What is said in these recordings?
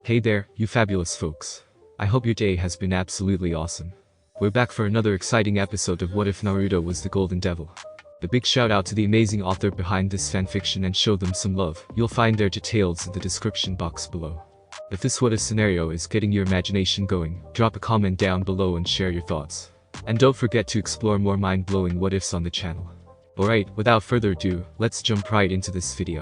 Hey there, you fabulous folks. I hope your day has been absolutely awesome. We're back for another exciting episode of What If Naruto Was the Golden Devil. A big shout out to the amazing author behind this fanfiction and show them some love. You'll find their details in the description box below. If this what if scenario is getting your imagination going, drop a comment down below and share your thoughts. And don't forget to explore more mind-blowing what ifs on the channel. Alright, without further ado, let's jump right into this video.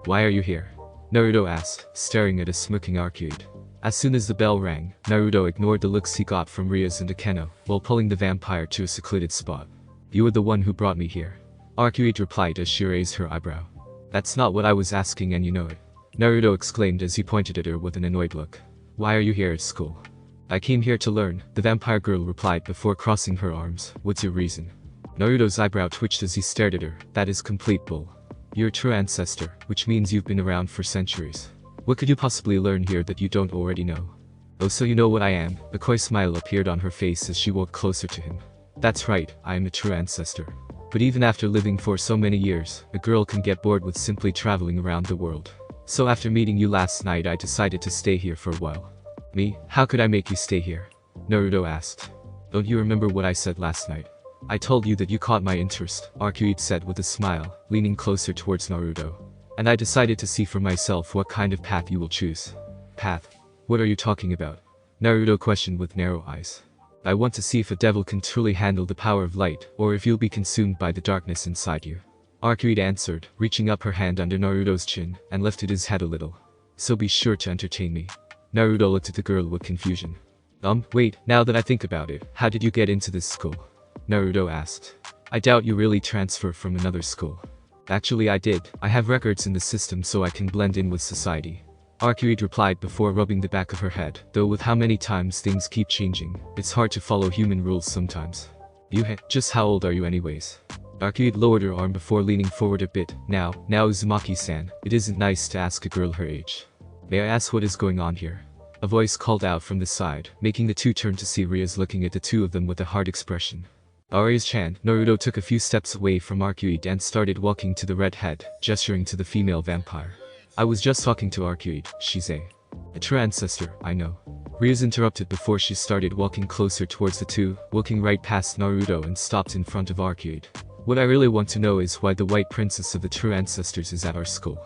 Why are you here? Naruto asked, staring at a smirking arcade. As soon as the bell rang, Naruto ignored the looks he got from Rias and Akeno, while pulling the vampire to a secluded spot. You were the one who brought me here. Arcuate replied as she raised her eyebrow. That's not what I was asking and you know it. Naruto exclaimed as he pointed at her with an annoyed look. Why are you here at school? I came here to learn, the vampire girl replied before crossing her arms. What's your reason? Naruto's eyebrow twitched as he stared at her. That is complete bull. You're a true ancestor, which means you've been around for centuries. What could you possibly learn here that you don't already know? Oh, so you know what I am? A coy smile appeared on her face as she walked closer to him. That's right, I am a true ancestor. But even after living for so many years, a girl can get bored with simply traveling around the world. So after meeting you last night I decided to stay here for a while. Me? How could I make you stay here? Naruto asked. Don't you remember what I said last night? I told you that you caught my interest, Arcuate said with a smile, leaning closer towards Naruto. And I decided to see for myself what kind of path you will choose. Path? What are you talking about? Naruto questioned with narrow eyes. I want to see if a devil can truly handle the power of light, or if you'll be consumed by the darkness inside you. Arcuate answered, reaching up her hand under Naruto's chin, and lifted his head a little. So be sure to entertain me. Naruto looked at the girl with confusion. Wait, now that I think about it, how did you get into this school? Naruto asked. I doubt you really transfer from another school. Actually I did, I have records in the system so I can blend in with society. Arcuate replied before rubbing the back of her head, though with how many times things keep changing, it's hard to follow human rules sometimes. Just how old are you anyways? Arcuate lowered her arm before leaning forward a bit. Now Uzumaki-san, it isn't nice to ask a girl her age. May I ask what is going on here? A voice called out from the side, making the two turn to see Rias looking at the two of them with a hard expression. Arias-chan, Naruto took a few steps away from Arcuate and started walking to the redhead, gesturing to the female vampire. I was just talking to Arcuate, she's a true ancestor, I know. Rias interrupted before she started walking closer towards the two, walking right past Naruto and stopped in front of Arcuate. What I really want to know is why the White Princess of the true ancestors is at our school.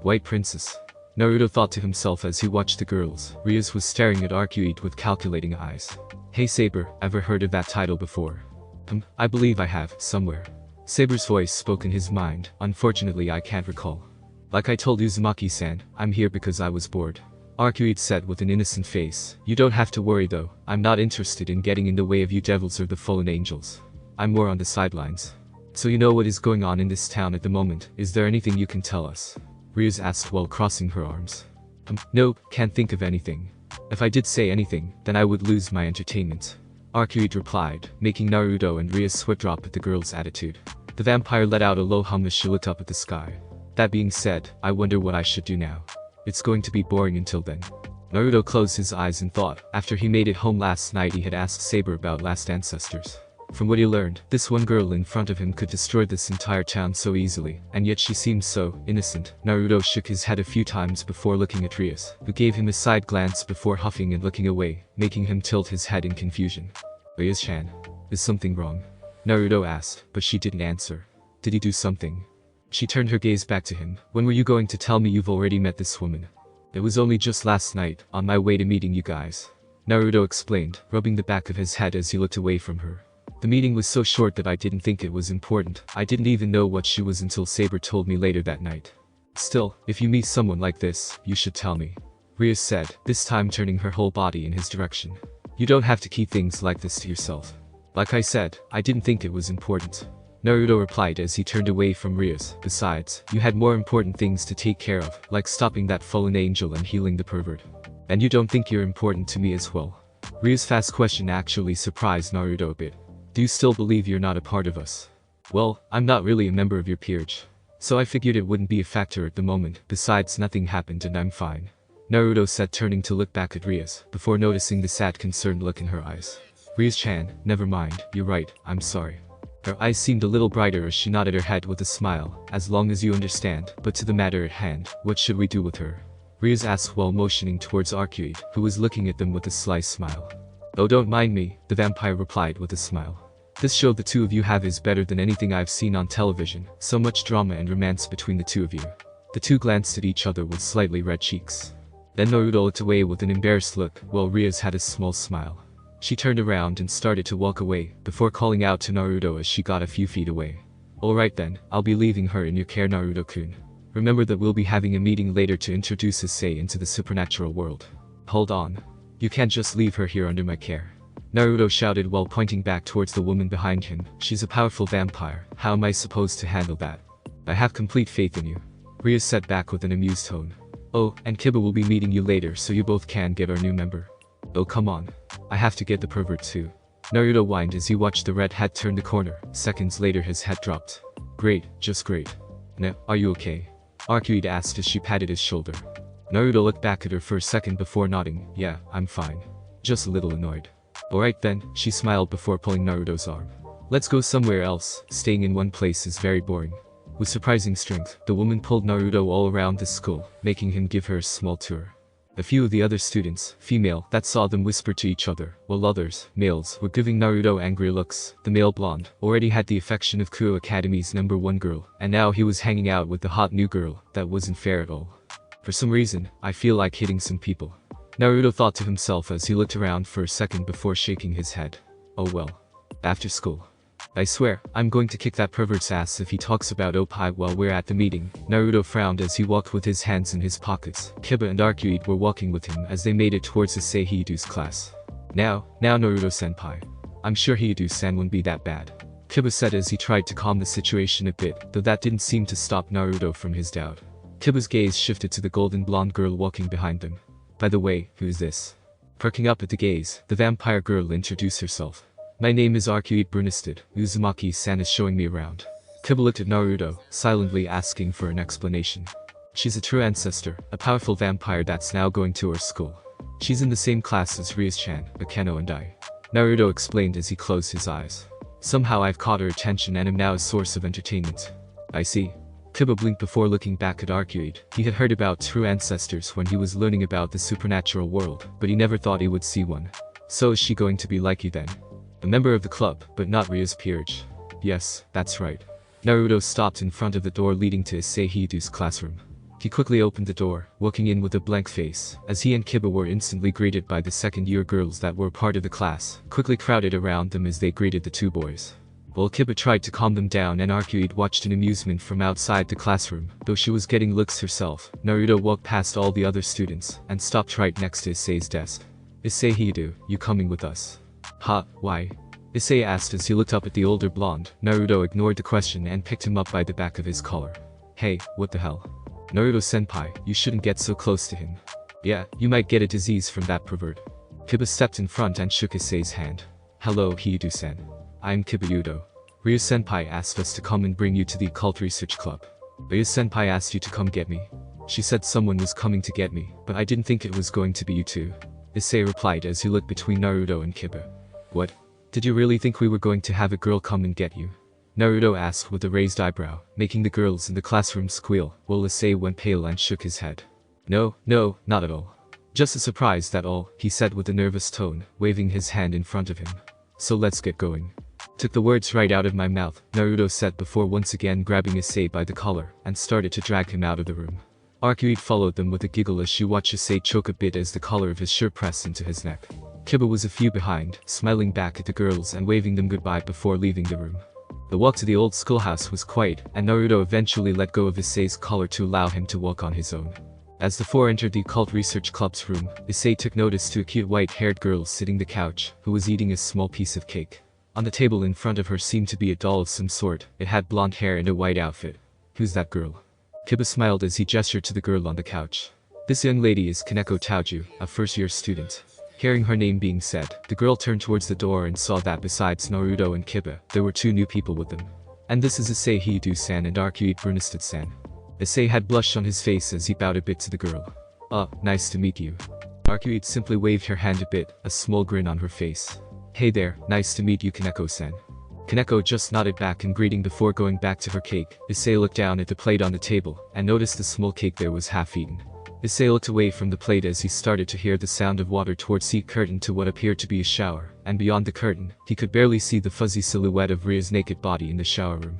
White Princess? Naruto thought to himself as he watched the girls. Rias was staring at Arcuate with calculating eyes. Hey Saber, ever heard of that title before? I believe I have, somewhere. Saber's voice spoke in his mind. Unfortunately I can't recall. Like I told Uzumaki-san, I'm here because I was bored. Arcuate said with an innocent face. You don't have to worry though, I'm not interested in getting in the way of you devils or the fallen angels. I'm more on the sidelines. So you know what is going on in this town at the moment, is there anything you can tell us? Rias asked while crossing her arms. Nope, can't think of anything. If I did say anything, then I would lose my entertainment. Arcuate replied, making Naruto and Rias sweat drop at the girl's attitude. The vampire let out a low hum as she looked up at the sky. That being said, I wonder what I should do now. It's going to be boring until then. Naruto closed his eyes and thought. After he made it home last night he had asked Saber about last ancestors. From what he learned, this one girl in front of him could destroy this entire town so easily, and yet she seemed so innocent. Naruto shook his head a few times before looking at Rias, who gave him a side glance before huffing and looking away, making him tilt his head in confusion. Rias-chan, is something wrong? Naruto asked, but she didn't answer. Did he do something? She turned her gaze back to him. When were you going to tell me you've already met this woman? It was only just last night, on my way to meeting you guys. Naruto explained, rubbing the back of his head as he looked away from her. The meeting was so short that I didn't think it was important. I didn't even know what she was until Saber told me later that night. Still, if you meet someone like this, you should tell me. Rias said, this time turning her whole body in his direction. You don't have to keep things like this to yourself. Like I said, I didn't think it was important. Naruto replied as he turned away from Rias. Besides, you had more important things to take care of, like stopping that fallen angel and healing the pervert. And you don't think you're important to me as well? Rias' fast question actually surprised Naruto a bit. Do you still believe you're not a part of us? Well, I'm not really a member of your peerage. So I figured it wouldn't be a factor at the moment. Besides, nothing happened and I'm fine. Naruto said, turning to look back at Rias, before noticing the sad concerned look in her eyes. Rias-chan, never mind, you're right, I'm sorry. Her eyes seemed a little brighter as she nodded her head with a smile. As long as you understand, but to the matter at hand, what should we do with her? Rias asked while motioning towards Arcuate, who was looking at them with a sly smile. Oh, don't mind me, the vampire replied with a smile. This show the two of you have is better than anything I've seen on television, so much drama and romance between the two of you. The two glanced at each other with slightly red cheeks. Then Naruto looked away with an embarrassed look, while Rias had a small smile. She turned around and started to walk away, before calling out to Naruto as she got a few feet away. Alright then, I'll be leaving her in your care, Naruto-kun. Remember that we'll be having a meeting later to introduce Issei into the supernatural world. Hold on. You can't just leave her here under my care. Naruto shouted while pointing back towards the woman behind him. She's a powerful vampire, how am I supposed to handle that? I have complete faith in you. Rias said back with an amused tone. Oh, and Kiba will be meeting you later so you both can get our new member. Oh come on. I have to get the pervert too. Naruto whined as he watched the red hat turn the corner. Seconds later his head dropped. Great, just great. Now, are you okay? Arcuate asked as she patted his shoulder. Naruto looked back at her for a second before nodding. Yeah, I'm fine. Just a little annoyed. Alright then, she smiled before pulling Naruto's arm. Let's go somewhere else, staying in one place is very boring. With surprising strength, the woman pulled Naruto all around the school, making him give her a small tour. A few of the other students, female, that saw them whispered to each other, while others, males, were giving Naruto angry looks. The male blonde already had the affection of Kuoh Academy's #1 girl, and now he was hanging out with the hot new girl. That wasn't fair at all. For some reason, I feel like hitting some people. Naruto thought to himself as he looked around for a second before shaking his head. Oh well. After school. I swear, I'm going to kick that pervert's ass if he talks about Oppai while we're at the meeting. Naruto frowned as he walked with his hands in his pockets. Kiba and Arcuate were walking with him as they made it towards Issei Hiyudu's class. Now Naruto-senpai. I'm sure Hiyudu-san wouldn't be that bad. Kiba said as he tried to calm the situation a bit, though that didn't seem to stop Naruto from his doubt. Kiba's gaze shifted to the golden blonde girl walking behind them. By the way, who's this? Perking up at the gaze, the vampire girl introduced herself. My name is Arcuate Brunisted. Uzumaki-san is showing me around. Kiba looked at Naruto, silently asking for an explanation. She's a true ancestor, a powerful vampire that's now going to our school. She's in the same class as Rias-chan, Akeno and I. Naruto explained as he closed his eyes. Somehow I've caught her attention and am now a source of entertainment. I see. Kiba blinked before looking back at Arcuate. He had heard about true ancestors when he was learning about the supernatural world, but he never thought he would see one. So is she going to be like you then? A member of the club, but not Ria's peerage. Yes, that's right. Naruto stopped in front of the door leading to Issei Hiyudu's classroom. He quickly opened the door, walking in with a blank face, as he and Kiba were instantly greeted by the second-year girls that were part of the class, quickly crowded around them as they greeted the two boys. While Kiba tried to calm them down and Arcuate watched in amusement from outside the classroom, though she was getting looks herself, Naruto walked past all the other students, and stopped right next to Issei's desk. Issei Hiyudu, you coming with us? Ha, why? Issei asked as he looked up at the older blonde. Naruto ignored the question and picked him up by the back of his collar. Hey, what the hell? Naruto-senpai, you shouldn't get so close to him. Yeah, you might get a disease from that pervert. Kiba stepped in front and shook Issei's hand. Hello, Hiyudu-san. I'm Kiba Yudo. Ryu-senpai asked us to come and bring you to the occult research club. Ryu-senpai asked you to come get me. She said someone was coming to get me, but I didn't think it was going to be you two. Issei replied as he looked between Naruto and Kiba. What? Did you really think we were going to have a girl come and get you? Naruto asked with a raised eyebrow, making the girls in the classroom squeal, while Issei went pale and shook his head. No, not at all. Just a surprise, that all, he said with a nervous tone, waving his hand in front of him. So let's get going. Took the words right out of my mouth, Naruto said before once again grabbing Issei by the collar, and started to drag him out of the room. Arcuate followed them with a giggle as she watched Issei choke a bit as the collar of his shirt pressed into his neck. Kiba was a few behind, smiling back at the girls and waving them goodbye before leaving the room. The walk to the old schoolhouse was quiet, and Naruto eventually let go of Issei's collar to allow him to walk on his own. As the four entered the occult research club's room, Issei took notice to a cute white-haired girl sitting on the couch, who was eating a small piece of cake. On the table in front of her seemed to be a doll of some sort. It had blonde hair and a white outfit. Who's that girl? Kiba smiled as he gestured to the girl on the couch. This young lady is Kaneko Taoju, a first-year student. Hearing her name being said, the girl turned towards the door and saw that besides Naruto and Kiba, there were two new people with them. And this is Issei Hiyudu-san and Arcuate Brunisted-san. Issei had blush on his face as he bowed a bit to the girl. Nice to meet you. Arcuate simply waved her hand a bit, a small grin on her face. Hey there, nice to meet you, Kaneko-san. Kaneko just nodded back in greeting before going back to her cake. Issei looked down at the plate on the table, and noticed the small cake there was half eaten. Issei looked away from the plate as he started to hear the sound of water towards the curtain to what appeared to be a shower, and beyond the curtain, he could barely see the fuzzy silhouette of Ria's naked body in the shower room.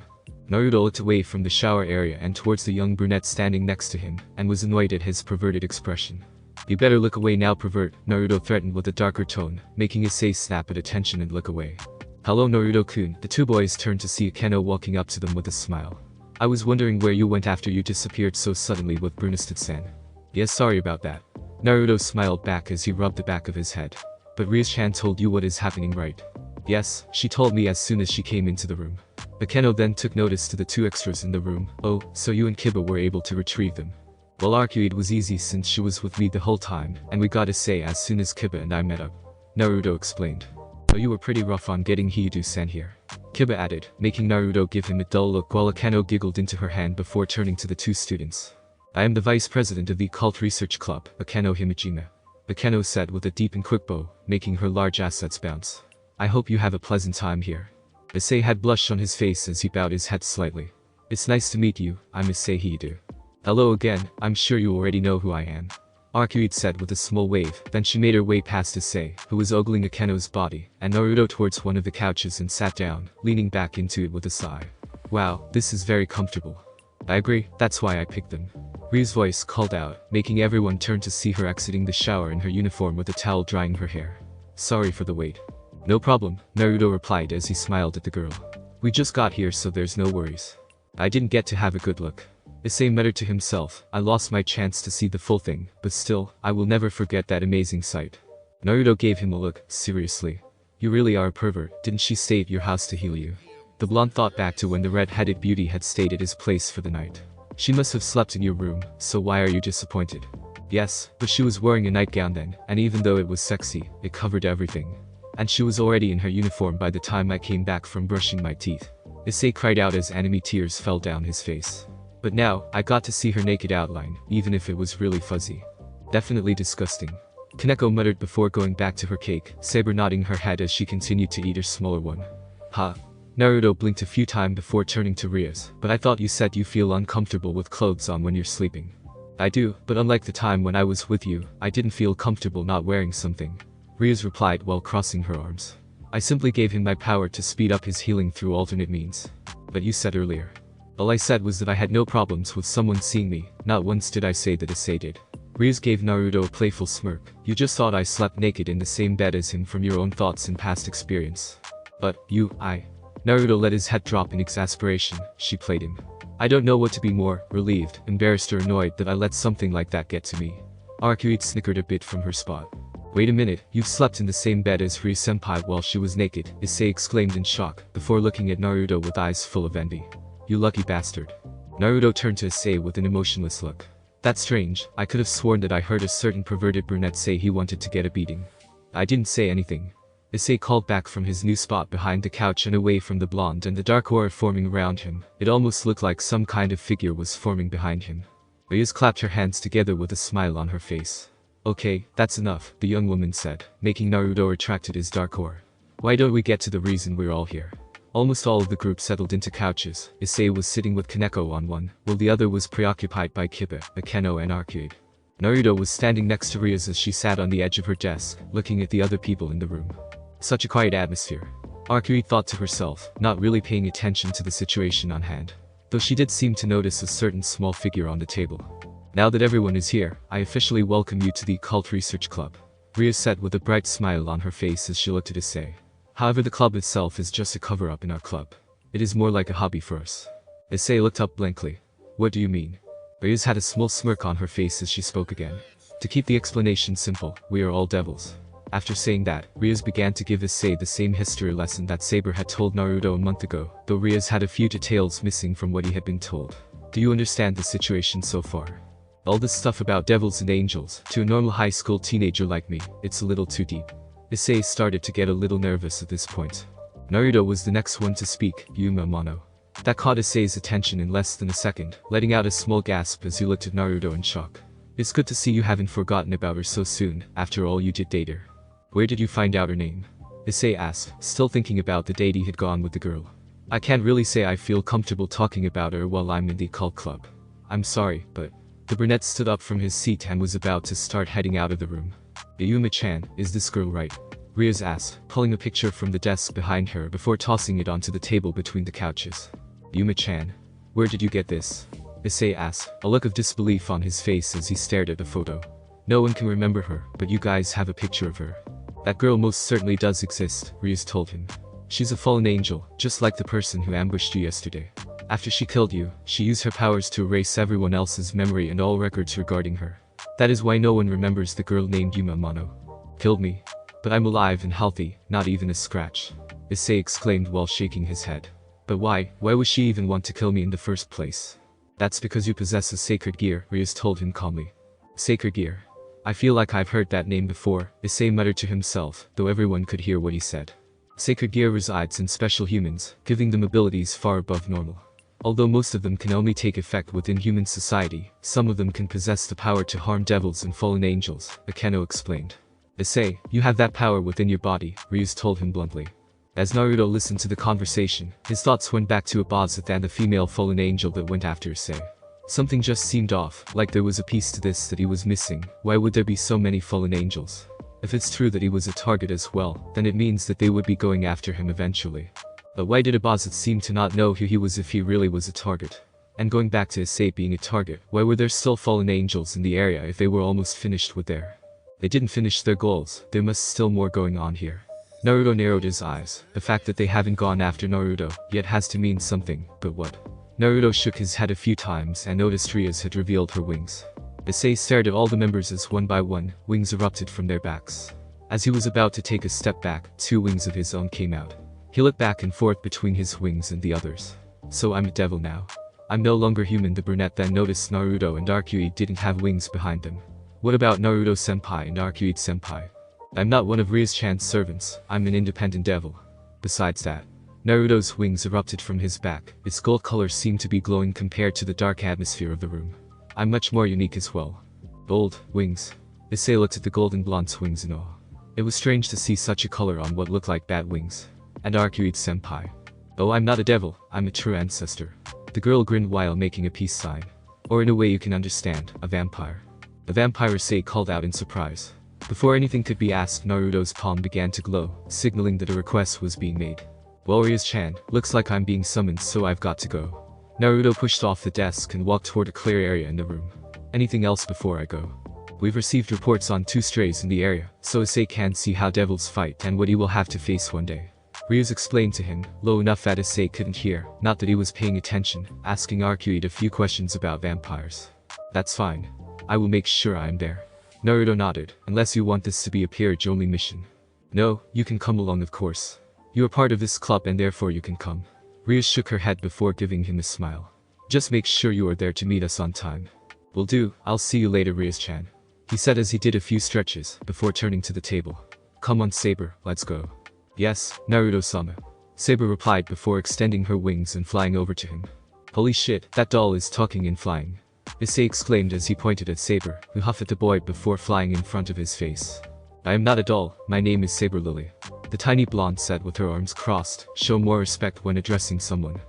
Naruto looked away from the shower area and towards the young brunette standing next to him, and was annoyed at his perverted expression. "You better look away now, pervert," Naruto threatened with a darker tone, making Issei snap at attention and look away. "Hello, Naruto-kun." The two boys turned to see Akeno walking up to them with a smile. "I was wondering where you went after you disappeared so suddenly with Brunestad-san." "Yes, sorry about that." Naruto smiled back as he rubbed the back of his head. "But Ria-chan told you what is happening, right?" "Yes, she told me as soon as she came into the room." Akeno then took notice to the two extras in the room. "Oh, so you and Kiba were able to retrieve them?" "Well, Arcude was easy since she was with me the whole time, and we got Issei as soon as Kiba and I met up," Naruto explained. "But you were pretty rough on getting Hiyudu-san here," Kiba added, making Naruto give him a dull look while Akeno giggled into her hand before turning to the two students. "I am the vice president of the Occult Research Club, Akeno Himejima," Akeno said with a deep and quick bow, making her large assets bounce. "I hope you have a pleasant time here." Issei had blush on his face as he bowed his head slightly. "It's nice to meet you, I'm Issei Hiyudu." "Hello again, I'm sure you already know who I am," Arcude said with a small wave. Then she made her way past Issei, who was ogling Akeno's body, and Naruto towards one of the couches and sat down, leaning back into it with a sigh. "Wow, this is very comfortable." "I agree, that's why I picked them," Ria's voice called out, making everyone turn to see her exiting the shower in her uniform with a towel drying her hair. "Sorry for the wait." "No problem," Naruto replied as he smiled at the girl. "We just got here so there's no worries." "I didn't get to have a good look." Issei muttered to himself. "I lost my chance to see the full thing, but still, I will never forget that amazing sight." Naruto gave him a look. "Seriously? You really are a pervert, didn't she stay at your house to heal you?" The blonde thought back to when the red-headed beauty had stayed at his place for the night. "She must have slept in your room, so why are you disappointed?" "Yes, but she was wearing a nightgown then, and even though it was sexy, it covered everything. And she was already in her uniform by the time I came back from brushing my teeth." Issei cried out as anime tears fell down his face. "But now, I got to see her naked outline, even if it was really fuzzy. Definitely disgusting." Kaneko muttered before going back to her cake, Saber nodding her head as she continued to eat her smaller one. "Ha." Naruto blinked a few times before turning to Rias. "But I thought you said you feel uncomfortable with clothes on when you're sleeping." "I do, but unlike the time when I was with you, I didn't feel comfortable not wearing something," Rias replied while crossing her arms. "I simply gave him my power to speed up his healing through alternate means." "But you said earlier." "All I said was that I had no problems with someone seeing me, not once did I say that Issei did." Rias gave Naruto a playful smirk. "You just thought I slept naked in the same bed as him from your own thoughts and past experience." "But, Naruto let his head drop in exasperation. She played him. "I don't know what to be more, relieved, embarrassed or annoyed that I let something like that get to me." Arcude snickered a bit from her spot. "Wait a minute, you've slept in the same bed as Ria-senpai while she was naked," Issei exclaimed in shock, before looking at Naruto with eyes full of envy. "You lucky bastard." Naruto turned to Issei with an emotionless look. "That's strange, I could have sworn that I heard a certain perverted brunette say he wanted to get a beating." "I didn't say anything." Issei called back from his new spot behind the couch and away from the blonde and the dark aura forming around him. It almost looked like some kind of figure was forming behind him. Rias clapped her hands together with a smile on her face. "Okay, that's enough," the young woman said, making Naruto retract his dark aura. "Why don't we get to the reason we're all here?" Almost all of the group settled into couches. Issei was sitting with Kaneko on one, while the other was preoccupied by Kiba, Akeno and Arcude. Naruto was standing next to Rias as she sat on the edge of her desk, looking at the other people in the room. Such a quiet atmosphere. Arcude thought to herself, not really paying attention to the situation on hand. Though she did seem to notice a certain small figure on the table. "Now that everyone is here, I officially welcome you to the Occult Research Club," Rias said with a bright smile on her face as she looked at Issei. "However, the club itself is just a cover-up in our club. It is more like a hobby for us." Issei looked up blankly. "What do you mean?" Rias had a small smirk on her face as she spoke again. "To keep the explanation simple, we are all devils." After saying that, Rias began to give Issei the same history lesson that Saber had told Naruto a month ago, though Rias had a few details missing from what he had been told. "Do you understand the situation so far? All this stuff about devils and angels, to a normal high school teenager like me, it's a little too deep." Issei started to get a little nervous at this point. Naruto was the next one to speak, Yuma Mono. That caught Issei's attention in less than a second, letting out a small gasp as he looked at Naruto in shock. "It's good to see you haven't forgotten about her so soon, after all you did date her." "Where did you find out her name?" Issei asked, still thinking about the date he had gone with the girl. "I can't really say I feel comfortable talking about her while I'm in the occult club. I'm sorry, but..." The brunette stood up from his seat and was about to start heading out of the room. Yuma-chan, is this girl right? Rias asked, pulling a picture from the desk behind her before tossing it onto the table between the couches. Yuma-chan, where did you get this? Issei asked, a look of disbelief on his face as he stared at the photo. No one can remember her, but you guys have a picture of her. That girl most certainly does exist, Rias told him. She's a fallen angel, just like the person who ambushed you yesterday. After she killed you, she used her powers to erase everyone else's memory and all records regarding her. That is why no one remembers the girl named Yuma Amano. Killed me. But I'm alive and healthy, not even a scratch. Issei exclaimed while shaking his head. But why would she even want to kill me in the first place? That's because you possess a sacred gear, Rias told him calmly. Sacred gear. I feel like I've heard that name before, Issei muttered to himself, though everyone could hear what he said. Sacred gear resides in special humans, giving them abilities far above normal. Although most of them can only take effect within human society, some of them can possess the power to harm devils and fallen angels, Akeno explained. Issei, you have that power within your body, Rias told him bluntly. As Naruto listened to the conversation, his thoughts went back to Abazith and the female fallen angel that went after Issei. Something just seemed off, like there was a piece to this that he was missing. Why would there be so many fallen angels? If it's true that he was a target as well, then it means that they would be going after him eventually. But why did Abazith seem to not know who he was if he really was a target? And going back to Issei being a target, why were there still fallen angels in the area if they were almost finished with They didn't finish their goals, there must still more going on here. Naruto narrowed his eyes. The fact that they haven't gone after Naruto yet has to mean something, but what? Naruto shook his head a few times and noticed Rias had revealed her wings. Issei stared at all the members as one by one, wings erupted from their backs. As he was about to take a step back, 2 wings of his own came out. He looked back and forth between his wings and the others. So I'm a devil now. I'm no longer human. The brunette then noticed Naruto and Arcueid didn't have wings behind them. What about Naruto-senpai and Arcueid-senpai? I'm not one of Rias-chan's servants, I'm an independent devil. Besides that, Naruto's wings erupted from his back. Its gold color seemed to be glowing compared to the dark atmosphere of the room. I'm much more unique as well. Gold wings. Issei looked at the golden blonde's wings in awe. It was strange to see such a color on what looked like bat wings. And Arcueid-senpai. Oh, I'm not a devil, I'm a true ancestor. The girl grinned while making a peace sign. Or in a way you can understand, a vampire. The vampire Issei called out in surprise. Before anything could be asked, Naruto's palm began to glow, signaling that a request was being made. Well, Rias-chan, looks like I'm being summoned, so I've got to go. Naruto pushed off the desk and walked toward a clear area in the room. Anything else before I go? We've received reports on 2 strays in the area, so Issei can see how devils fight and what he will have to face one day. Rias explained to him, low enough that Issei couldn't hear, not that he was paying attention, asking Arcueid a few questions about vampires. That's fine. I will make sure I am there. Naruto nodded, unless you want this to be a peerage-only mission. No, you can come along of course. You are part of this club and therefore you can come. Rias shook her head before giving him a smile. Just make sure you are there to meet us on time. Will do, I'll see you later, Rias-chan. He said as he did a few stretches, before turning to the table. Come on Saber, let's go. Yes, Naruto-sama. Saber replied before extending her wings and flying over to him. Holy shit, that doll is talking and flying. Issei exclaimed as he pointed at Saber, who huffed at the boy before flying in front of his face. I am not a doll, my name is Saber Lily. The tiny blonde said with her arms crossed, show more respect when addressing someone.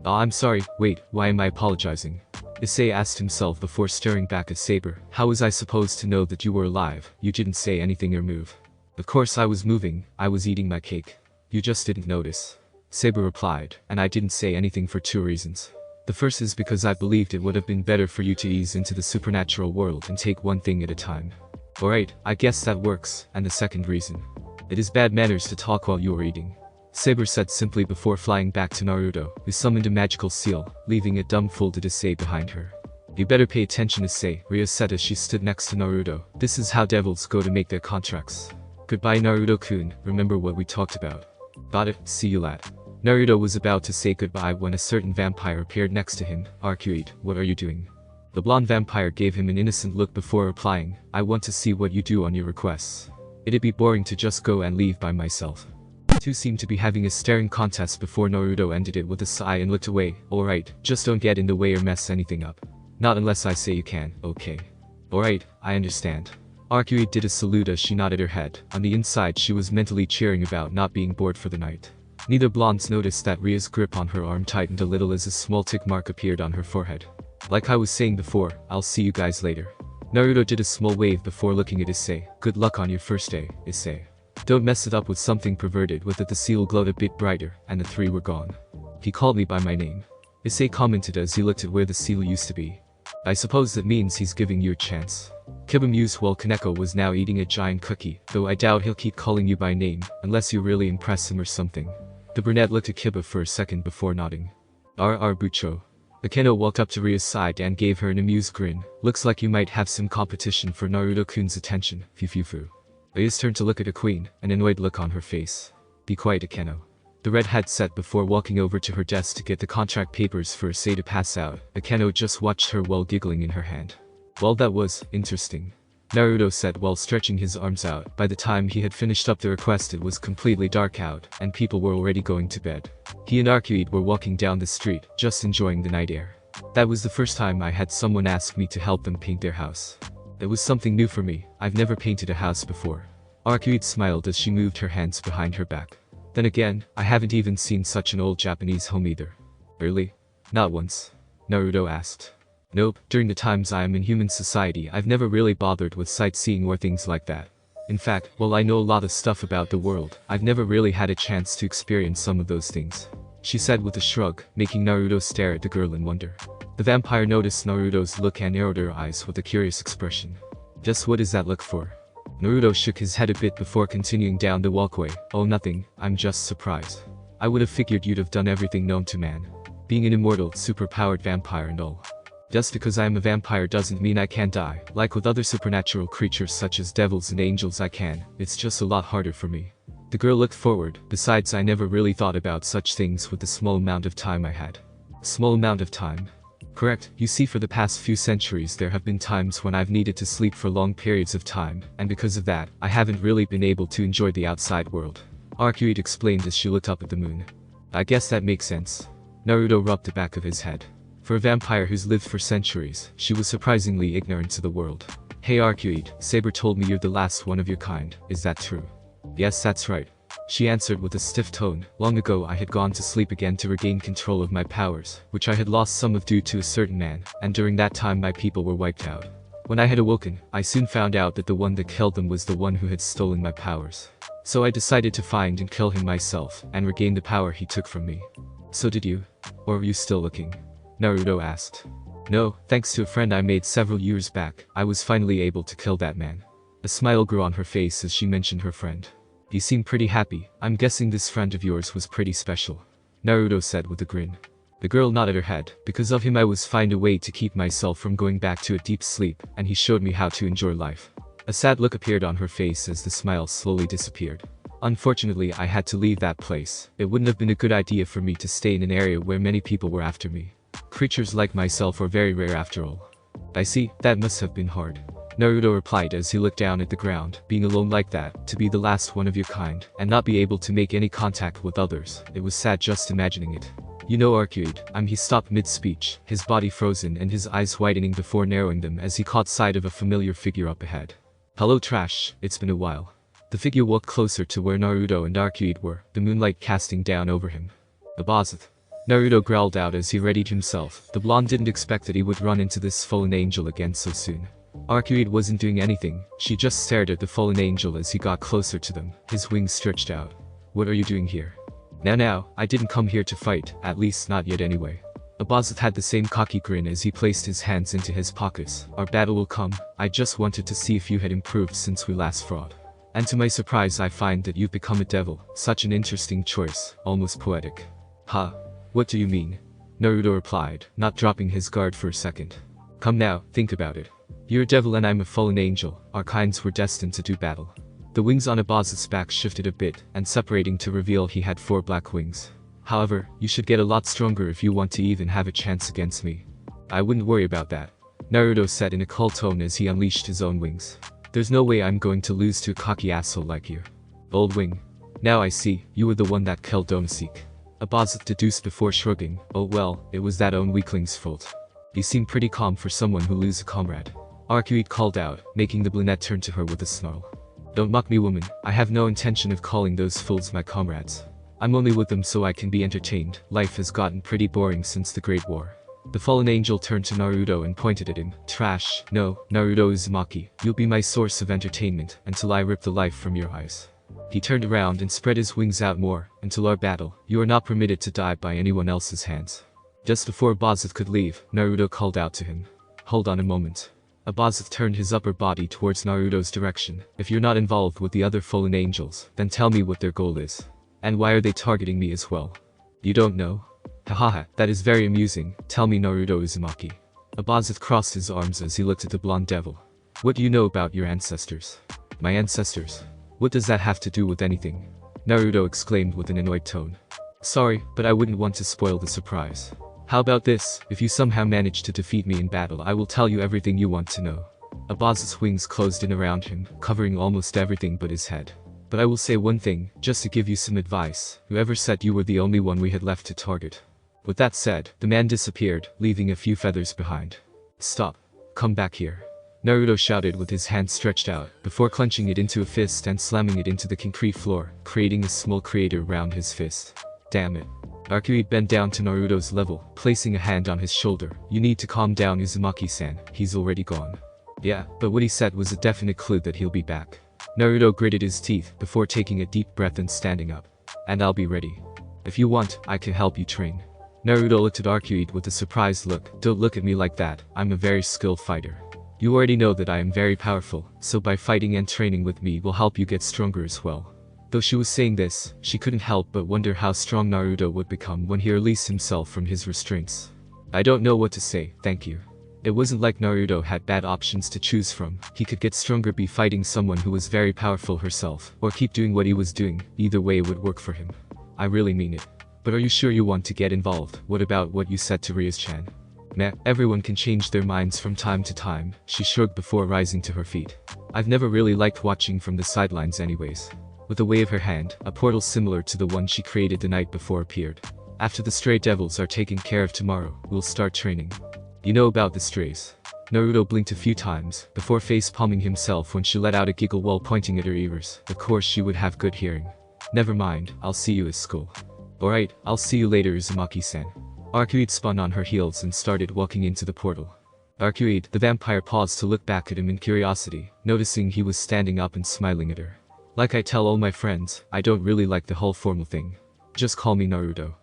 Ah, I'm sorry, wait, why am I apologizing? Issei asked himself before staring back at Saber. How was I supposed to know that you were alive? You didn't say anything or move. Of course I was moving, I was eating my cake. You just didn't notice. Saber replied, and I didn't say anything for 2 reasons. The first is because I believed it would have been better for you to ease into the supernatural world and take one thing at a time. Alright, I guess that works, and the second reason. It is bad manners to talk while you are eating. Saber said simply before flying back to Naruto, who summoned a magical seal, leaving it dumbfolded Issei behind her. You better pay attention Issei, Rias said as she stood next to Naruto. This is how devils go to make their contracts. Goodbye Naruto-kun, remember what we talked about. Got it, see you lad. Naruto was about to say goodbye when a certain vampire appeared next to him. Arcueid, what are you doing? The blonde vampire gave him an innocent look before replying, I want to see what you do on your requests. It'd be boring to just go and leave by myself. The 2 seemed to be having a staring contest before Naruto ended it with a sigh and looked away. Alright, just don't get in the way or mess anything up. Not unless I say you can, okay. Alright, I understand. Arcueid did a salute as she nodded her head. On the inside she was mentally cheering about not being bored for the night. Neither blondes noticed that Ria's grip on her arm tightened a little as a small tick mark appeared on her forehead. Like I was saying before, I'll see you guys later. Naruto did a small wave before looking at Issei. Good luck on your first day, Issei. Don't mess it up with something perverted. With it the seal glowed a bit brighter, and the three were gone. He called me by my name. Issei commented as he looked at where the seal used to be. I suppose that means he's giving you a chance. Kiba mused while Kaneko was now eating a giant cookie, though I doubt he'll keep calling you by name, unless you really impress him or something. The brunette looked at Kiba for a second before nodding. Bucho. Akeno walked up to Ria's side and gave her an amused grin. Looks like you might have some competition for Naruto-kun's attention, Fufufu. Ria's turned to look at a queen, an annoyed look on her face. Be quiet, Akeno. The red had set before walking over to her desk to get the contract papers for Issei to pass out. Akeno just watched her while giggling in her hand. Well, that was interesting, Naruto said while stretching his arms out. By the time he had finished up the request it was completely dark out, and people were already going to bed. He and Arcuite were walking down the street, just enjoying the night air. That was the first time I had someone ask me to help them paint their house. It was something new for me. I've never painted a house before. Arcuite smiled as she moved her hands behind her back. Then again, I haven't even seen such an old Japanese home either. Really? Not once? Naruto asked. Nope, during the times I am in human society I've never really bothered with sightseeing or things like that. In fact, while I know a lot of stuff about the world, I've never really had a chance to experience some of those things, she said with a shrug, making Naruto stare at the girl in wonder. The vampire noticed Naruto's look and narrowed her eyes with a curious expression. Just what is that look for? Naruto shook his head a bit before continuing down the walkway. Oh, nothing, I'm just surprised. I would have figured you'd have done everything known to man. Being an immortal, super-powered vampire and all. Just because I am a vampire doesn't mean I can't die. Like with other supernatural creatures such as devils and angels I can. It's just a lot harder for me. The girl looked forward. Besides, I never really thought about such things with the small amount of time I had. Small amount of time? Correct. You see, for the past few centuries there have been times when I've needed to sleep for long periods of time, and because of that, I haven't really been able to enjoy the outside world. Arcuite explained as she looked up at the moon. I guess that makes sense. Naruto rubbed the back of his head. For a vampire who's lived for centuries, she was surprisingly ignorant to the world. Hey Arcuite, Saber told me you're the last one of your kind, is that true? Yes, that's right. She answered with a stiff tone. Long ago I had gone to sleep again to regain control of my powers, which I had lost some of due to a certain man, and during that time my people were wiped out. When I had awoken, I soon found out that the one that killed them was the one who had stolen my powers. So I decided to find and kill him myself, and regain the power he took from me. So did you? Or were you still looking? Naruto asked. No, thanks to a friend I made several years back, I was finally able to kill that man. A smile grew on her face as she mentioned her friend. You seem pretty happy. I'm guessing this friend of yours was pretty special, Naruto said with a grin. The girl nodded her head. Because of him I was find a way to keep myself from going back to a deep sleep, and he showed me how to enjoy life. A sad look appeared on her face as the smile slowly disappeared. Unfortunately, I had to leave that place. It wouldn't have been a good idea for me to stay in an area where many people were after me. Creatures like myself are very rare after all. I see, that must have been hard, Naruto replied as he looked down at the ground. Being alone like that, to be the last one of your kind, and not be able to make any contact with others, it was sad just imagining it. You know Arcuite, he stopped mid-speech, his body frozen and his eyes widening before narrowing them as he caught sight of a familiar figure up ahead. Hello Trash, it's been a while. The figure walked closer to where Naruto and Arcuite were, the moonlight casting down over him. Abazith. Naruto growled out as he readied himself. The blonde didn't expect that he would run into this fallen angel again so soon. Arcuite wasn't doing anything, she just stared at the fallen angel as he got closer to them, his wings stretched out. What are you doing here? Now, I didn't come here to fight, at least not yet anyway. Abazith had the same cocky grin as he placed his hands into his pockets. Our battle will come. I just wanted to see if you had improved since we last fought. And to my surprise I find that you've become a devil. Such an interesting choice, almost poetic. Huh? What do you mean? Naruto replied, not dropping his guard for a second. Come now, think about it. You're a devil and I'm a fallen angel. Our kinds were destined to do battle. The wings on Abazith's back shifted a bit, and separating to reveal he had 4 black wings. However, you should get a lot stronger if you want to even have a chance against me. I wouldn't worry about that, Naruto said in a cold tone as he unleashed his own wings. There's no way I'm going to lose to a cocky asshole like you. Old wing. Now I see, you were the one that killed Donosik. Abazith deduced before shrugging. Oh well, it was that own weakling's fault. You seem pretty calm for someone who loses a comrade. Arcuite called out, making the brunette turn to her with a snarl. Don't mock me, woman. I have no intention of calling those fools my comrades. I'm only with them so I can be entertained. Life has gotten pretty boring since the Great War. The fallen angel turned to Naruto and pointed at him. Trash. No, Naruto Uzumaki, you'll be my source of entertainment until I rip the life from your eyes. He turned around and spread his wings out more. Until our battle, you are not permitted to die by anyone else's hands. Just before Abazuth could leave, Naruto called out to him. Hold on a moment. Abazuth turned his upper body towards Naruto's direction. If you're not involved with the other fallen angels, then tell me what their goal is. And why are they targeting me as well? You don't know? Hahaha, that is very amusing. Tell me, Naruto Uzumaki. Abazuth crossed his arms as he looked at the blonde devil. What do you know about your ancestors? My ancestors? What does that have to do with anything? Naruto exclaimed with an annoyed tone. Sorry, but I wouldn't want to spoil the surprise. How about this, if you somehow manage to defeat me in battle, I will tell you everything you want to know. Abazuth's wings closed in around him, covering almost everything but his head. But I will say one thing, just to give you some advice. Whoever said you were the only one we had left to target. With that said, the man disappeared, leaving a few feathers behind. Stop. Come back here. Naruto shouted with his hand stretched out, before clenching it into a fist and slamming it into the concrete floor, creating a small crater around his fist. Damn it. Arcuite bent down to Naruto's level, placing a hand on his shoulder. You need to calm down, Uzumaki-san, he's already gone. Yeah, but what he said was a definite clue that he'll be back. Naruto gritted his teeth before taking a deep breath and standing up. And I'll be ready. If you want, I can help you train. Naruto looked at Arcuite with a surprised look. Don't look at me like that, I'm a very skilled fighter. You already know that I am very powerful, so by fighting and training with me will help you get stronger as well. Though she was saying this, she couldn't help but wonder how strong Naruto would become when he released himself from his restraints. I don't know what to say, thank you. It wasn't like Naruto had bad options to choose from. He could get stronger by fighting someone who was very powerful herself, or keep doing what he was doing. Either way would work for him. I really mean it. But are you sure you want to get involved? What about what you said to Rias-chan? Meh, everyone can change their minds from time to time, she shrugged before rising to her feet. I've never really liked watching from the sidelines anyways. With a wave of her hand, a portal similar to the one she created the night before appeared. After the stray devils are taken care of tomorrow, we'll start training. You know about the strays. Naruto blinked a few times, before face-palming himself when she let out a giggle while pointing at her ears. Of course she would have good hearing. Never mind, I'll see you at school. Alright, I'll see you later, Uzumaki-san. Arcuite spun on her heels and started walking into the portal. Arcuite, the vampire, paused to look back at him in curiosity, noticing he was standing up and smiling at her. Like I tell all my friends, I don't really like the whole formal thing. Just call me Naruto.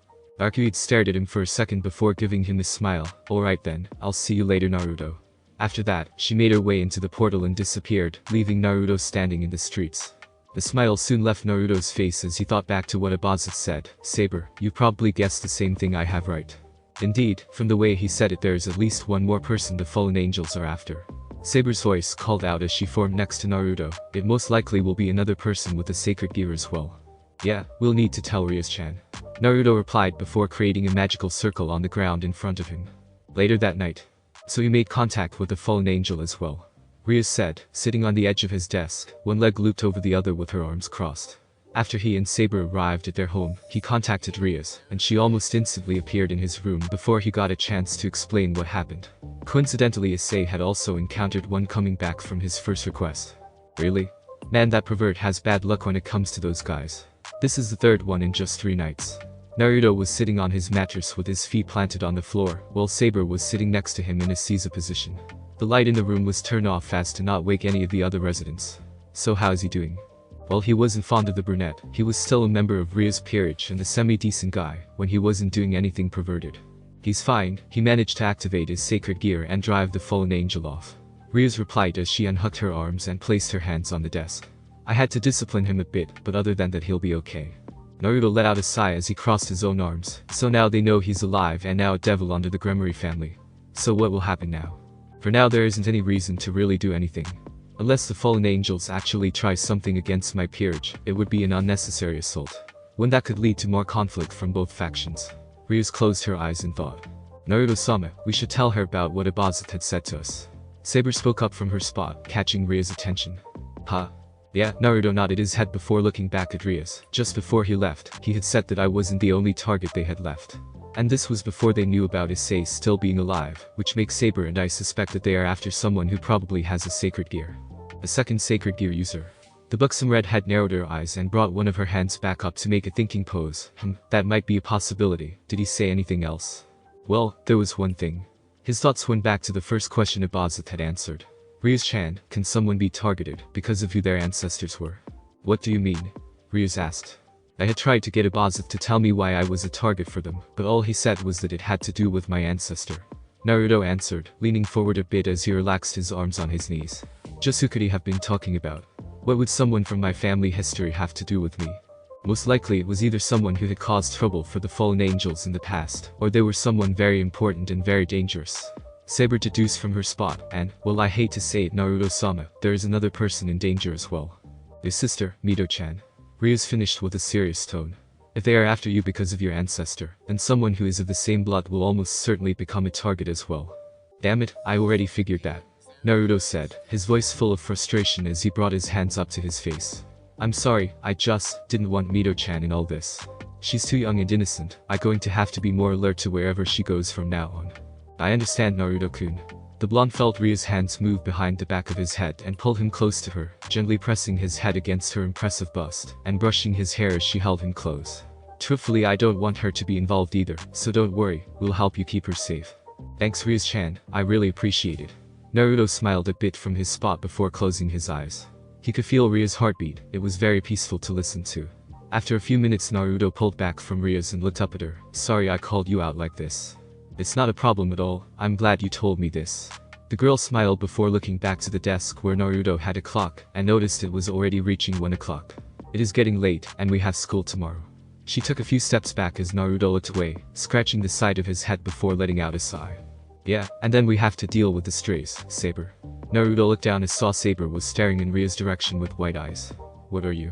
Arcuite stared at him for a second before giving him a smile. Alright then, I'll see you later, Naruto. After that, she made her way into the portal and disappeared, leaving Naruto standing in the streets. The smile soon left Naruto's face as he thought back to what Abazuth said. Saber, you probably guessed the same thing I have, right? Indeed, from the way he said it, there is at least one more person the fallen angels are after. Saber's voice called out as she formed next to Naruto. It most likely will be another person with a sacred gear as well. Yeah, we'll need to tell Rias-chan. Naruto replied before creating a magical circle on the ground in front of him. Later that night. So you made contact with the fallen angel as well. Rias said, sitting on the edge of his desk, one leg looped over the other with her arms crossed. After he and Saber arrived at their home, he contacted Rias, and she almost instantly appeared in his room before he got a chance to explain what happened. Coincidentally, Issei had also encountered one coming back from his first request. Really? Man, that pervert has bad luck when it comes to those guys. This is the third one in just 3 nights. Naruto was sitting on his mattress with his feet planted on the floor, while Saber was sitting next to him in a Caesar position. The light in the room was turned off as to not wake any of the other residents. So how's he doing? While he wasn't fond of the brunette, he was still a member of Ria's peerage and a semi-decent guy when he wasn't doing anything perverted. He's fine, he managed to activate his sacred gear and drive the fallen angel off. Rias replied as she unhooked her arms and placed her hands on the desk. I had to discipline him a bit, but other than that he'll be okay. Naruto let out a sigh as he crossed his own arms. So now they know he's alive and now a devil under the Gremory family. So what will happen now? For now there isn't any reason to really do anything. Unless the fallen angels actually try something against my peerage, it would be an unnecessary assault. One that could lead to more conflict from both factions. Rias closed her eyes and thought. Naruto-sama, we should tell her about what Abazuth had said to us. Saber spoke up from her spot, catching Ria's attention. Huh? Yeah, Naruto nodded his head before looking back at Rias. Just before he left, he had said that I wasn't the only target they had left. And this was before they knew about Issei still being alive, which makes Saber and I suspect that they are after someone who probably has a sacred gear. A second sacred gear user. The buxom redhead narrowed her eyes and brought one of her hands back up to make a thinking pose. That might be a possibility. Did he say anything else? Well, there was one thing. His thoughts went back to the first question Abazith had answered. Ryuz-chan, can someone be targeted because of who their ancestors were? What do you mean? Ryuz asked. I had tried to get Abazith to tell me why I was a target for them, but all he said was that it had to do with my ancestor. Naruto answered, leaning forward a bit as he relaxed his arms on his knees. Just who could he have been talking about? What would someone from my family history have to do with me? Most likely it was either someone who had caused trouble for the fallen angels in the past, or they were someone very important and very dangerous. Saber deduced from her spot, and, well, I hate to say it, Naruto-sama, there is another person in danger as well. Your sister, Mito-chan. Ryuz finished with a serious tone. If they are after you because of your ancestor, then someone who is of the same blood will almost certainly become a target as well. Damn it, I already figured that. Naruto said, his voice full of frustration as he brought his hands up to his face. I'm sorry, I just didn't want Mito-chan in all this. She's too young and innocent, I'm going to have to be more alert to wherever she goes from now on. I understand, Naruto-kun. The blonde felt Ryu's hands move behind the back of his head and pulled him close to her, gently pressing his head against her impressive bust, and brushing his hair as she held him close. Truthfully, I don't want her to be involved either, so don't worry, we'll help you keep her safe. Thanks, Ryuz-chan, I really appreciate it. Naruto smiled a bit from his spot before closing his eyes. He could feel Ryu's heartbeat, it was very peaceful to listen to. After a few minutes, Naruto pulled back from Ryu's and looked up at her. Sorry I called you out like this. It's not a problem at all, I'm glad you told me this. The girl smiled before looking back to the desk where Naruto had a clock, and noticed it was already reaching 1 o'clock. It is getting late, and we have school tomorrow. She took a few steps back as Naruto looked away, scratching the side of his head before letting out a sigh. Yeah, and then we have to deal with the strays, Saber. Naruto looked down and saw Saber was staring in Ryu's direction with wide eyes. What are you?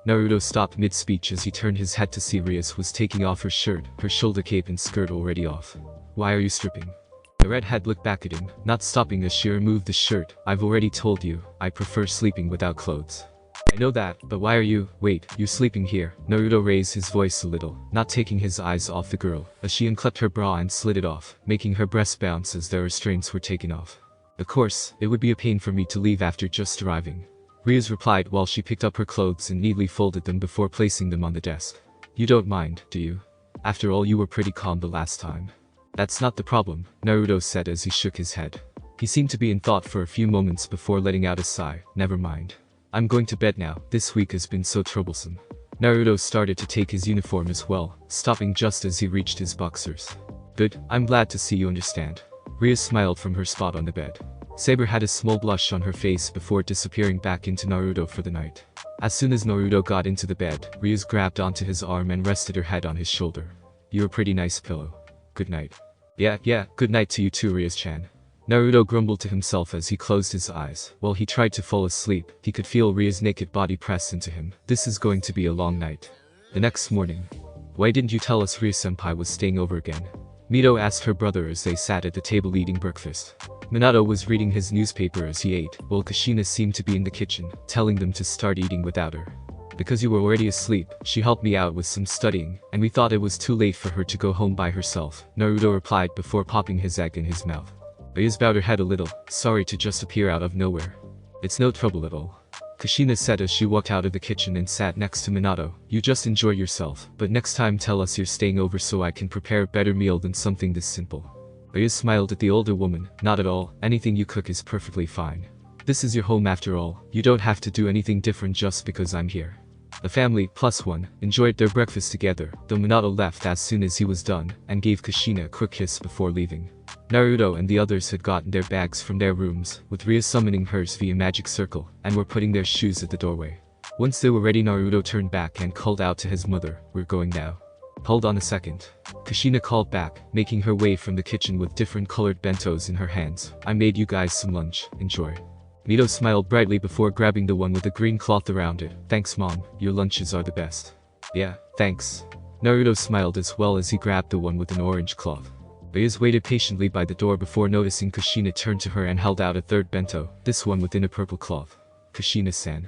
Naruto stopped mid-speech as he turned his head to see Ryuz was taking off her shirt, her shoulder cape and skirt already off. Why are you stripping? The redhead looked back at him, not stopping as she removed the shirt. I've already told you, I prefer sleeping without clothes. I know that, but why are you, wait, you sleeping here? Naruto raised his voice a little, not taking his eyes off the girl, as she unclipped her bra and slid it off, making her breast bounce as their restraints were taken off. Of course, it would be a pain for me to leave after just arriving. Ryuz replied while she picked up her clothes and neatly folded them before placing them on the desk. You don't mind, do you? After all, you were pretty calm the last time. That's not the problem, Naruto said as he shook his head. He seemed to be in thought for a few moments before letting out a sigh. Never mind. I'm going to bed now, this week has been so troublesome. Naruto started to take his uniform as well, stopping just as he reached his boxers. Good, I'm glad to see you understand. Ryuz smiled from her spot on the bed. Saber had a small blush on her face before disappearing back into Naruto for the night. As soon as Naruto got into the bed, Ryuz grabbed onto his arm and rested her head on his shoulder. You're a pretty nice pillow. Good night. Yeah, good night to you too, Ryuz-chan. Naruto grumbled to himself as he closed his eyes. While he tried to fall asleep, he could feel Ryu's naked body press into him. This is going to be a long night. The next morning. Why didn't you tell us Ryu-senpai was staying over again? Mito asked her brother as they sat at the table eating breakfast. Minato was reading his newspaper as he ate, while Kushina seemed to be in the kitchen, telling them to start eating without her. Because you were already asleep, she helped me out with some studying, and we thought it was too late for her to go home by herself, Naruto replied before popping his egg in his mouth. Ryuz bowed her head a little, sorry to just appear out of nowhere. It's no trouble at all. Kushina said as she walked out of the kitchen and sat next to Minato. You just enjoy yourself, but next time tell us you're staying over so I can prepare a better meal than something this simple. Ryuz smiled at the older woman. Not at all, anything you cook is perfectly fine. This is your home after all, you don't have to do anything different just because I'm here. The family, plus one, enjoyed their breakfast together, though Minato left as soon as he was done, and gave Kushina a quick kiss before leaving. Naruto and the others had gotten their bags from their rooms, with Ryuz summoning hers via magic circle, and were putting their shoes at the doorway. Once they were ready, Naruto turned back and called out to his mother, we're going now. Hold on a second. Kushina called back, making her way from the kitchen with different colored bentos in her hands. I made you guys some lunch, enjoy. Mito smiled brightly before grabbing the one with the green cloth around it. Thanks mom, your lunches are the best. Yeah, thanks. Naruto smiled as well as he grabbed the one with an orange cloth. Ryuz waited patiently by the door before noticing Kushina turned to her and held out a third bento, this one within a purple cloth. Kushina-san.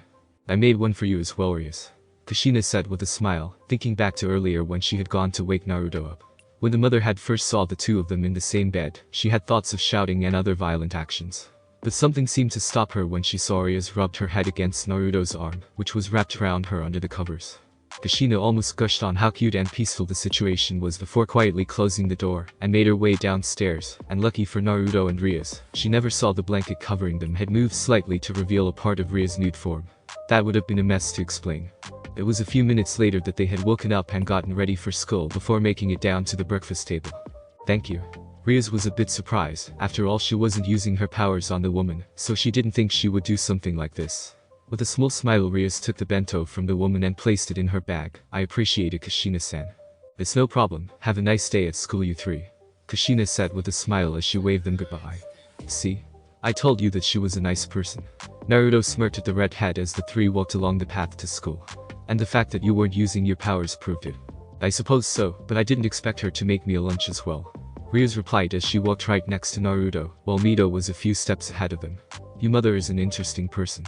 I made one for you as well, Ryuz. Kushina said with a smile, thinking back to earlier when she had gone to wake Naruto up. When the mother had first saw the two of them in the same bed, she had thoughts of shouting and other violent actions. But something seemed to stop her when she saw Ryuz rubbed her head against Naruto's arm, which was wrapped around her under the covers. Kushina almost gushed on how cute and peaceful the situation was before quietly closing the door and made her way downstairs, and lucky for Naruto and Rias, she never saw the blanket covering them had moved slightly to reveal a part of Ria's nude form. That would have been a mess to explain. It was a few minutes later that they had woken up and gotten ready for school before making it down to the breakfast table. Thank you. Rias was a bit surprised. After all, she wasn't using her powers on the woman, so she didn't think she would do something like this. With a small smile, Rias took the bento from the woman and placed it in her bag. I appreciate it, Kushina-san. It's no problem. Have a nice day at school, you three. Kushina said with a smile as she waved them goodbye. See? I told you that she was a nice person. Naruto smirked at the redhead as the three walked along the path to school. And the fact that you weren't using your powers proved it. I suppose so, but I didn't expect her to make me a lunch as well. Rias replied as she walked right next to Naruto, while Mito was a few steps ahead of them. Your mother is an interesting person.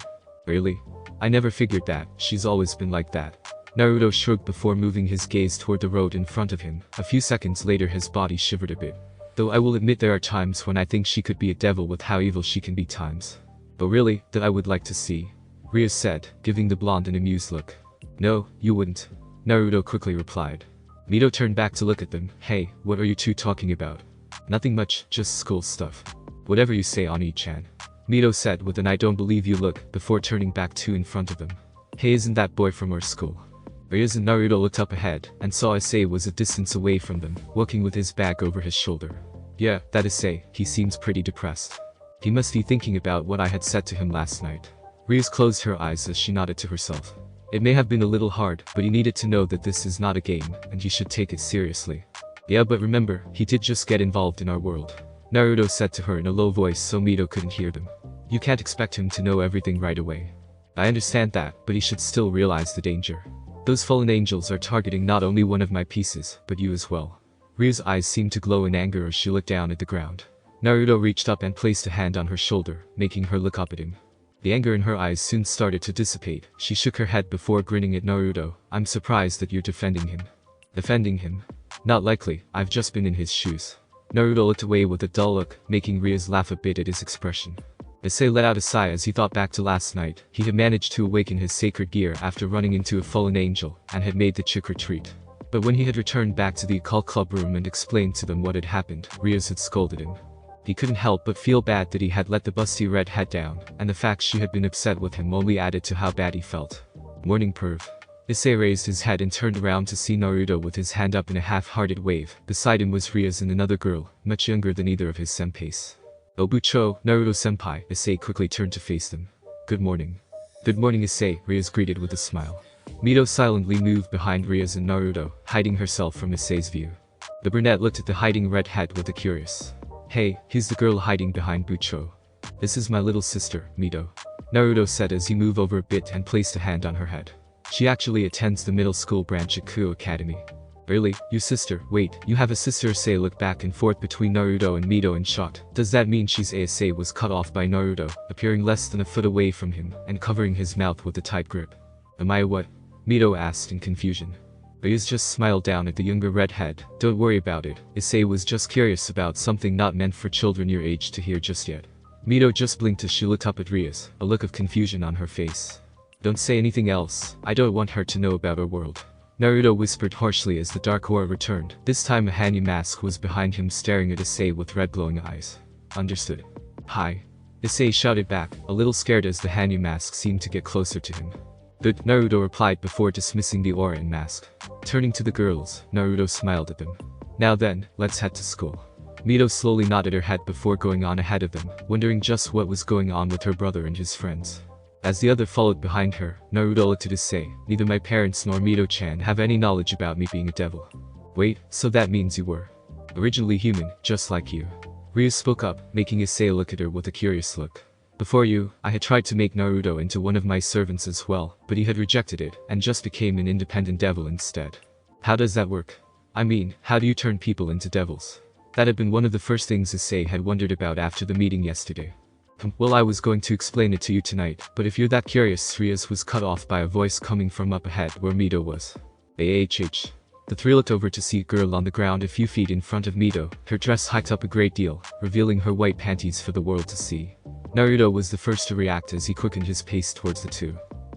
Really? I never figured that. She's always been like that. Naruto shrugged before moving his gaze toward the road in front of him. A few seconds later his body shivered a bit. Though I will admit there are times when I think she could be a devil with how evil she can be times. But really, that I would like to see. Rias said, giving the blonde an amused look. No, you wouldn't. Naruto quickly replied. Mito turned back to look at them. Hey, what are you two talking about? Nothing much, just school stuff. Whatever you say, Oni-chan. Mito said with an I don't believe you look, before turning back to in front of them. Hey, isn't that boy from our school? Rias and Naruto looked up ahead, and saw Issei was a distance away from them, walking with his bag over his shoulder. Yeah, that Issei, he seems pretty depressed. He must be thinking about what I had said to him last night. Rias closed her eyes as she nodded to herself. It may have been a little hard, but he needed to know that this is not a game, and you should take it seriously. Yeah, but remember, he did just get involved in our world. Naruto said to her in a low voice so Mito couldn't hear them. You can't expect him to know everything right away. I understand that, but he should still realize the danger. Those fallen angels are targeting not only one of my pieces, but you as well. Ria's eyes seemed to glow in anger as she looked down at the ground. Naruto reached up and placed a hand on her shoulder, making her look up at him. The anger in her eyes soon started to dissipate. She shook her head before grinning at Naruto. I'm surprised that you're defending him. Defending him? Not likely, I've just been in his shoes. Naruto looked away with a dull look, making Rias laugh a bit at his expression. Issei let out a sigh as he thought back to last night. He had managed to awaken his sacred gear after running into a fallen angel, and had made the chick retreat. But when he had returned back to the occult club room and explained to them what had happened, Rias had scolded him. He couldn't help but feel bad that he had let the busty redhead down, and the fact she had been upset with him only added to how bad he felt. Morning, perv. Issei raised his head and turned around to see Naruto with his hand up in a half-hearted wave. Beside him was Rias and another girl, much younger than either of his senpais. Obucho, Naruto-senpai. Issei quickly turned to face them. Good morning. Good morning, Issei, Rias greeted with a smile. Mito silently moved behind Rias and Naruto, hiding herself from Issei's view. The brunette looked at the hiding redhead with a curious. Hey, he's the girl hiding behind Bucho. This is my little sister, Mito. Naruto said as he moved over a bit and placed a hand on her head. She actually attends the middle school branch at Kuoh Academy. Really? Your sister? Wait, you have a sister? Issei looked back and forth between Naruto and Mito in shock. Does that mean she's a? Issei was cut off by Naruto, appearing less than a foot away from him, and covering his mouth with a tight grip. Am I a what? Mito asked in confusion. Rias just smiled down at the younger redhead. Don't worry about it. Issei was just curious about something not meant for children your age to hear just yet. Mito just blinked as she looked up at Rias, a look of confusion on her face. Don't say anything else. I don't want her to know about our world. Naruto whispered harshly as the dark aura returned. This time a Hanyu mask was behind him staring at Issei with red glowing eyes. Understood. Hi. Issei shouted back, a little scared as the Hanyu mask seemed to get closer to him. Good, Naruto replied before dismissing the aura and mask. Turning to the girls, Naruto smiled at them. Now then, let's head to school. Mito slowly nodded her head before going on ahead of them, wondering just what was going on with her brother and his friends. As the other followed behind her, Naruto looked at Issei. Neither my parents nor Mito-chan have any knowledge about me being a devil. Wait, so that means you were originally human, just like you. Rias spoke up, making Issei look at her with a curious look. Before you, I had tried to make Naruto into one of my servants as well, but he had rejected it, and just became an independent devil instead. How does that work? I mean, how do you turn people into devils? That had been one of the first things Issei had wondered about after the meeting yesterday. Well, I was going to explain it to you tonight, but if you're that curious. Rias was cut off by a voice coming from up ahead where Mito was. AHH. The three looked over to see a girl on the ground a few feet in front of Mito, her dress hiked up a great deal, revealing her white panties for the world to see. Naruto was the first to react as he quickened his pace towards the two.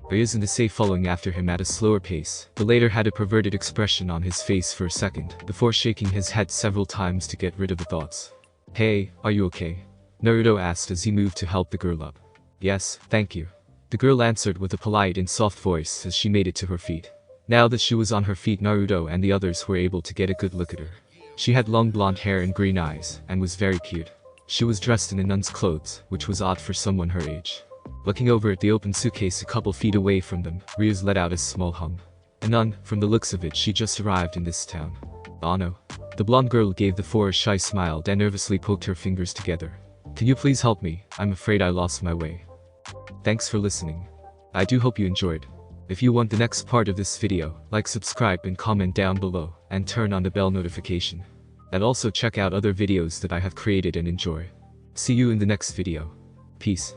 Ryu's in the safe following after him at a slower pace, but later had a perverted expression on his face for a second, before shaking his head several times to get rid of the thoughts. Hey, are you okay? Naruto asked as he moved to help the girl up. Yes, thank you. The girl answered with a polite and soft voice as she made it to her feet. Now that she was on her feet, Naruto and the others were able to get a good look at her. She had long blonde hair and green eyes, and was very cute. She was dressed in a nun's clothes, which was odd for someone her age. Looking over at the open suitcase a couple feet away from them, Ryuz let out a small hum. A nun, from the looks of it, she just arrived in this town. Oh no. The blonde girl gave the four a shy smile and nervously poked her fingers together. Can you please help me? I'm afraid I lost my way. Thanks for listening. I do hope you enjoyed. If you want the next part of this video, like, subscribe and comment down below, and turn on the bell notification. And also check out other videos that I have created and enjoy. See you in the next video. Peace.